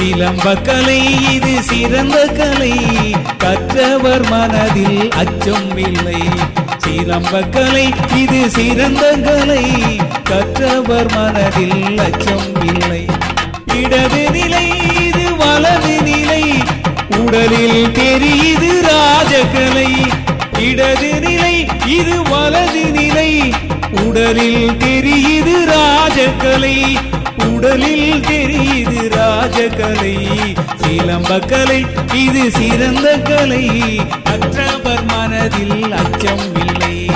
சிலம்பக்கலை இது சிறந்த கலை, கற்றவர் மனதில் அச்சம் இல்லை. சிலம்பக்கலை இது சிறந்த கலை, கற்றவர் மனதில் அச்சம் இல்லை. இடது நிலை இது வலது நிலை, உடலில் தெரியுது ராஜகலை. இடது நிலை இது வலது நிலை, உடலில் தெரியுது ராஜகலை. உடலில் தெரியுது ராஜகலை. சிலம்பக்கலை இது சிறந்த கலை, கற்றவர் மனதில் அச்சம் இல்லை.